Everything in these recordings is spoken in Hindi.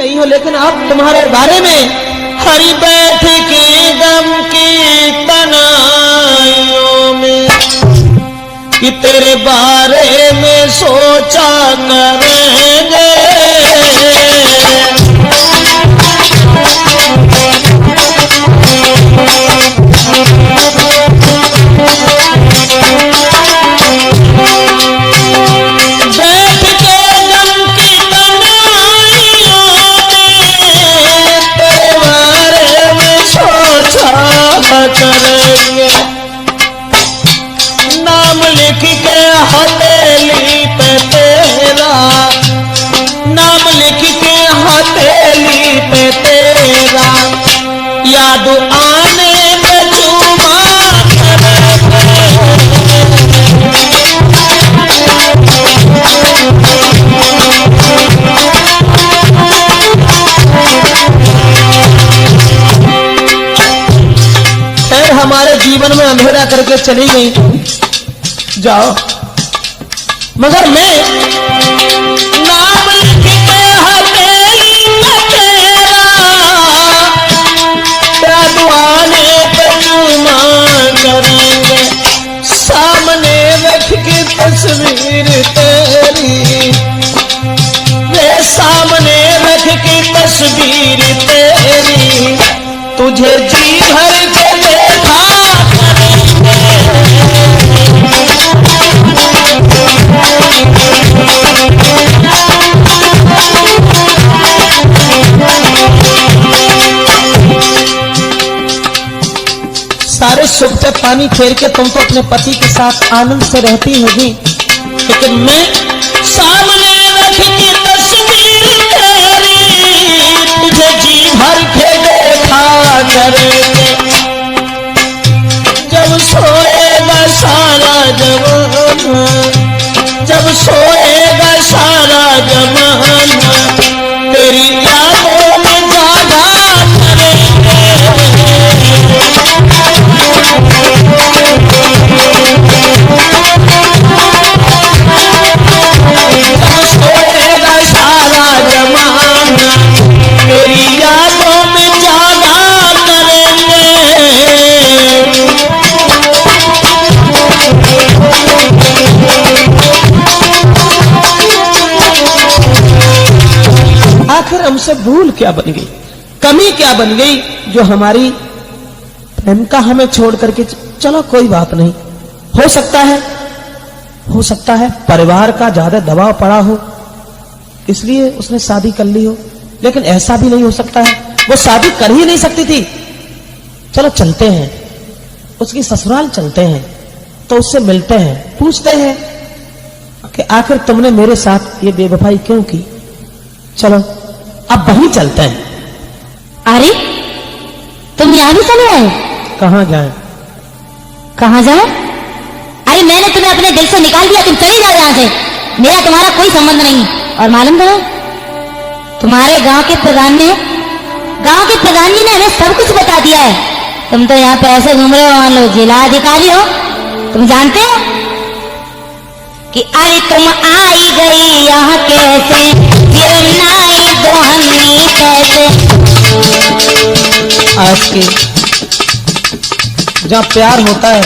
नहीं हो, लेकिन अब तुम्हारे बारे में हरी बैठ के गम की तनाइयों में कि तेरे बारे में सोचा करेंगे। करेंगे नाम लिख के हथेली पे तेरा, नाम लिख के हथेली पे तेरा, याद आने में चूमा हमारे जीवन में अंधेरा करके चली गई, जाओ, मगर मैं नाम लिख के हथेली पे तेरा, दुआने पे चूमा करेंगे, सामने रख के तस्वीर तेरी, वे सामने रख के तस्वीर तेरी, तुझे जी भर के देखा सारे सुख पे पानी फेर के तुम तो अपने पति के साथ आनंद से रहती होगी, लेकिन मैं सामने रख के तस्वीर तेरी, तुझे जी भर के देखा करेंगे, जब सोएगा सारा जमाना, जब सोएगा सारा जमाना, तेरी यादों में जागा करेंगे। जब सोएगा सारा जमाना, तेरी यादों में जागा करेंगे। आखिर हमसे भूल क्या बन गई, कमी क्या बन गई जो हमारी प्रेम का हमें छोड़ करके, चलो कोई बात नहीं, हो सकता है परिवार का ज्यादा दबाव पड़ा हो इसलिए उसने शादी कर ली हो, लेकिन ऐसा भी नहीं हो सकता है, वो शादी कर ही नहीं सकती थी। चलो चलते हैं, उसकी ससुराल चलते हैं, तो उससे मिलते हैं, पूछते हैं कि आखिर तुमने मेरे साथ ये बेवफाई क्यों की। चलो अब वहीं चलते हैं। अरे तुम यहाँ भी चले आए? कहाँ जाए? कहाँ जाए? अरे मैंने तुम्हें अपने दिल से निकाल दिया, तुम चली जाओ यहाँ से, मेरा तुम्हारा कोई संबंध नहीं। और मालूम करो, तुम्हारे गांव के प्रधान जी ने हमें सब कुछ बता दिया है। तुम तो यहाँ पे ऐसे घूम रहे हो मान लो जिला अधिकारी हो। तुम जानते हो कि अरे तुम आई गई यहाँ कैसे, गिरनाई दोहनी कैसे। आज के जहाँ प्यार होता है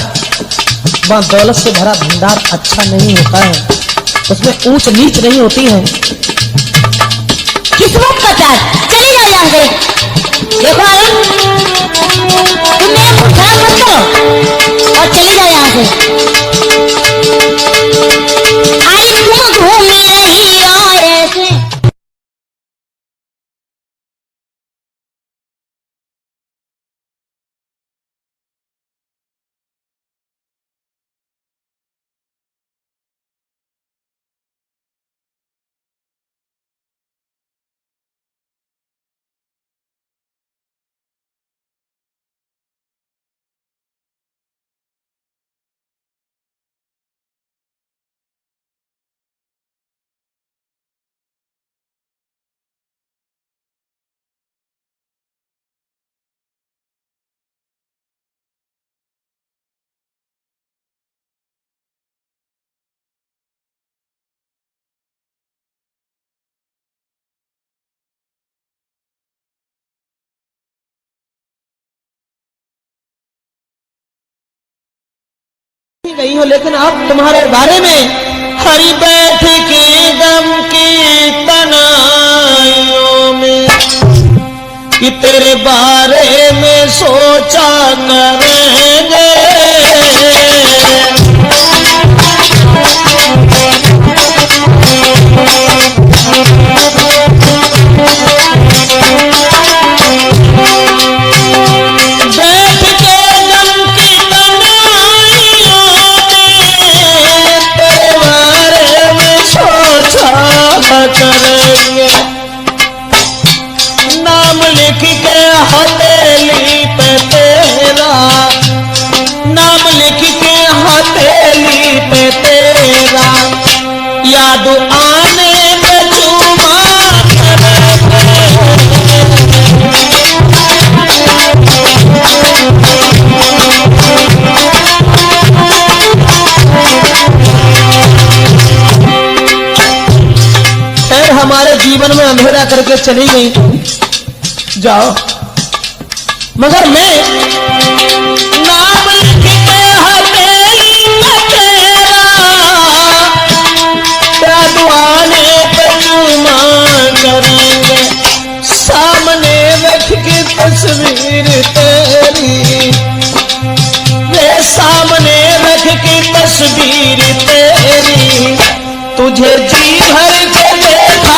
वहाँ दौलत से भरा भंडार अच्छा नहीं होता है, उसमें ऊंच नीच नहीं होती है। किस्मत का प्यार, चली जाओ यहाँ से। देखो आलम, तुम मेरा मूड खराब मत करो और चली जाओ यहाँ से। आई तुम घूमी रही हो ऐसे। गई हो, लेकिन अब तुम्हारे बारे में हरी बैठ की गम की तनाइयों में कि तेरे बारे में सोचा करेंगे। करेंगे नाम लिख के हथेली पे तेरा, नाम लिख के हथेली पे तेरा, याद आने में चूमा हमारे जीवन में अंधेरा करके चली गई, जाओ, मगर मैं नाम लिख के हथेली पे तेरा, दुआने पे चूमा करेंगे, सामने रख के तस्वीर तेरी, वे सामने रख के तस्वीर तेरी, तुझे जी भर के देखा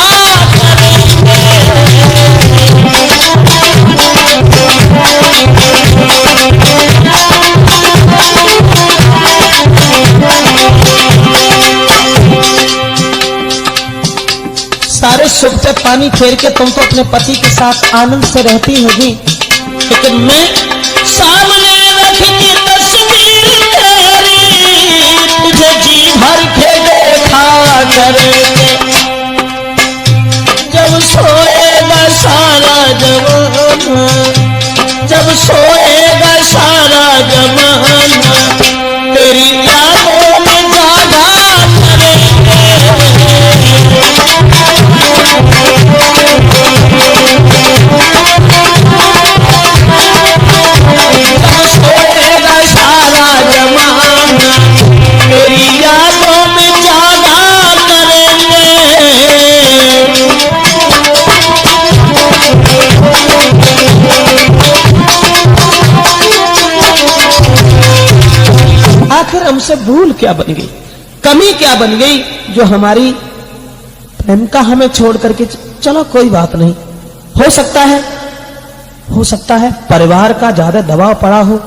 सारे सुख पे पानी फेर के तुम तो अपने पति के साथ आनंद से रहती होगी, लेकिन मैं सामने रख के तस्वीर तेरी, तुझे जी भर के देखा करेंगे। जब सोएगा सारा जमाना, जब सोएगा सारा जमाना, तेरी यादों में जागा करेंगे। जब सोएगा सारा जमाना, तेरी यादों में जागा करेंगे। आखिर हमसे भूल क्या बन गई, कमी क्या बन गई जो हमारी प्रेम का हमें छोड़ करके चलो कोई बात नहीं, हो सकता है परिवार का ज्यादा दबाव पड़ा हो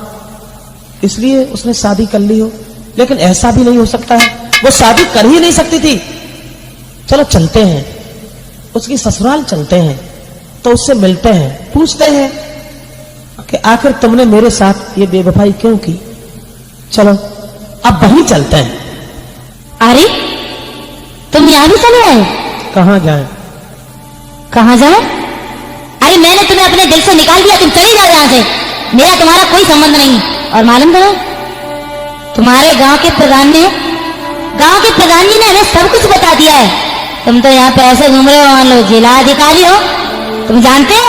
इसलिए उसने शादी कर ली हो, लेकिन ऐसा भी नहीं हो सकता है, वो शादी कर ही नहीं सकती थी। चलो चलते हैं, उसकी ससुराल चलते हैं, तो उससे मिलते हैं, पूछते हैं कि आखिर तुमने मेरे साथ ये बेवफाई क्यों की। चलो अब वहीं चलते हैं। अरे तुम यहां भी चले आए? कहां जाए? कहां जाए? अरे मैंने तुम्हें अपने दिल से निकाल दिया, तुम चले जाओ यहां से, मेरा तुम्हारा कोई संबंध नहीं। और मालूम करो, तुम्हारे गांव के प्रधान जी ने हमें सब कुछ बता दिया है। तुम तो यहाँ पे ऐसे घूम रहे हो मान लो जिला अधिकारी हो। तुम जानते हो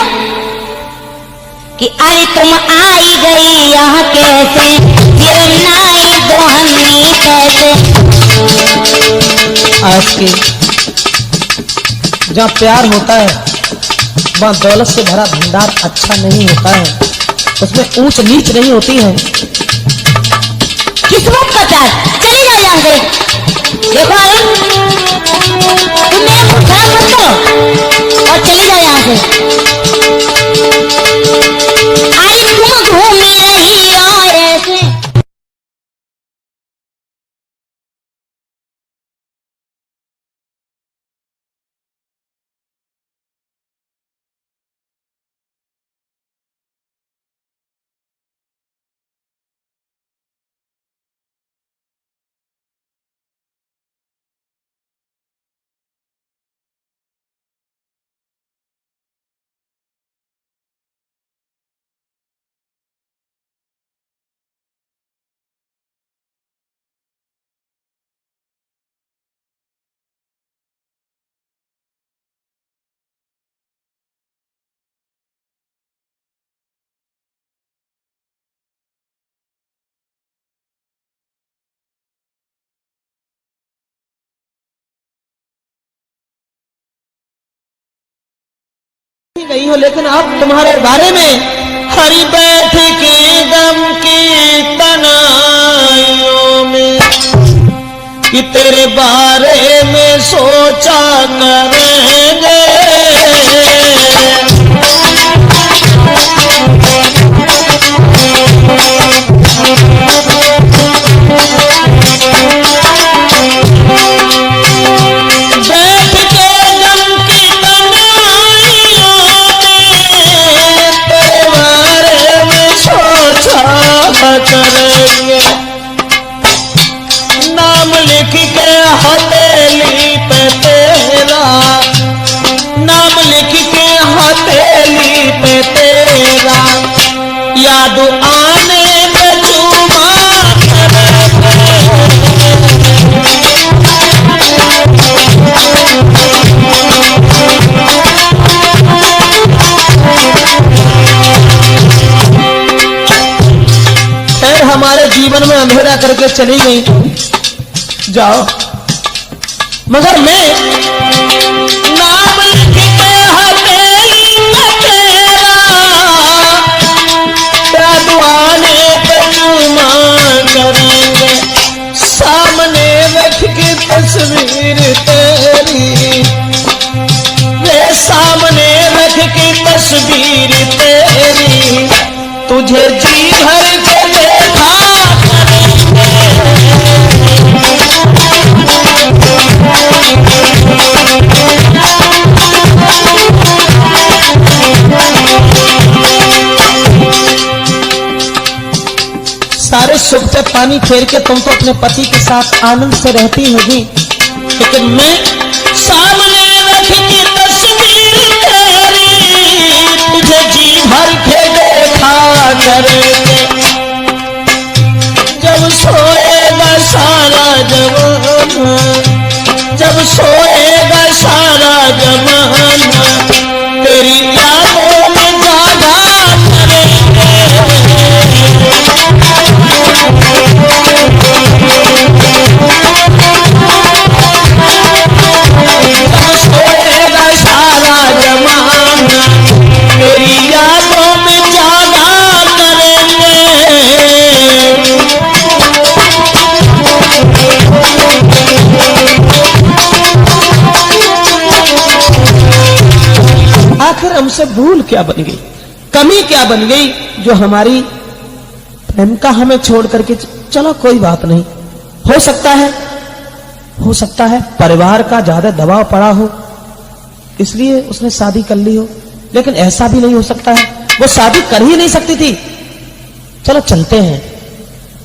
कि अरे तुम आई गई यहाँ कैसे, गिरनाई दोहनी कैसे। आज के जहाँ प्यार होता है वहाँ दौलत से भरा भंडार अच्छा नहीं होता है, उसमें ऊंच नीच नहीं होती है। किस्मत का प्यार, चले जाओ यहाँ से। देखो तुम मेरा मुंह खराब मत करो और चले जाओ यहाँ से। आई तुम घूमी रही और ऐसे नहीं हो, लेकिन अब तुम्हारे बारे में हरी बैठ के गम की तनाइयों में कि तेरे बारे में सोचा करेंगे। करेंगे नाम लिख के हथेली पे तेरा, नाम लिख के हथेली पे तेरा, याद आने में चूमा हमारे जीवन में अंधेरा करके चली गई, जाओ, मगर मैं नाम लिख के हथेली पे तेरा, याद आने पे चूमा करेंगे, सामने रख के तस्वीर तेरी, ये सामने रख के तस्वीर तेरी, तुझे जी भर के देखा सारे सुख पे पानी फेर के तुम तो अपने पति के साथ आनंद से रहती होगी, लेकिन मैं सामने रख के तस्वीर तेरी, तुझे जी भर के देखा करेंगे, जब सोएगा सारा जमाना, जब सोएगा सारा जमाना, तेरी यादों में जागा करेंगे। जब सोएगा सारा जमाना, तेरी यादों में जागा करेंगे। आखिर हमसे भूल क्या बन गई, कमी क्या बन गई जो हमारी प्रेम का हमें छोड़ करके, चलो कोई बात नहीं, हो सकता है परिवार का ज्यादा दबाव पड़ा हो इसलिए उसने शादी कर ली हो, लेकिन ऐसा भी नहीं हो सकता है, वो शादी कर ही नहीं सकती थी। चलो चलते हैं,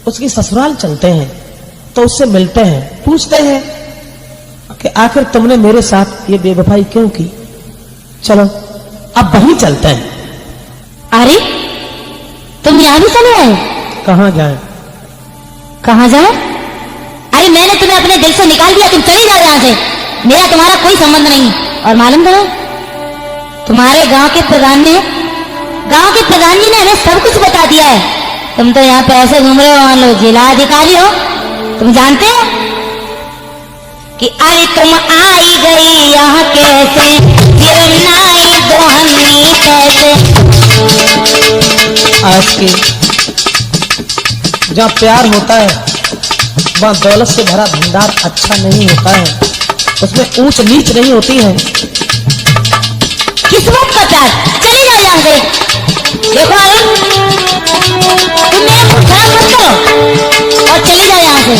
उसकी ससुराल चलते हैं, तो उससे मिलते हैं, पूछते हैं कि आखिर तुमने मेरे साथ ये बेवफाई क्यों की। चलो अब वहीं चलते हैं। अरे तुम यहां भी चले आए? कहां जाए? कहां जाए? अरे मैंने तुम्हें अपने दिल से निकाल दिया, तुम चली जाओ यहां से, मेरा तुम्हारा कोई संबंध नहीं। और मालूम करो, तुम्हारे गांव के प्रधान जी ने हमें सब कुछ बता दिया है। तुम तो यहाँ पे ऐसे घूम रहे हो मान लो जिला अधिकारी हो। तुम जानते हो कि अरे तुम आई गई यहाँ कैसे, फिर नाई दोहनी कैसे। आज के जहाँ प्यार होता है वहाँ दौलत से भरा भंडार अच्छा नहीं होता है, उसमें ऊंच नीच नहीं होती है। किस्मत का प्यार, चली जाओ यहाँ से। देखो आलम, तुम मेरा मूड खराब मत करो और चली जाओ यहाँ से।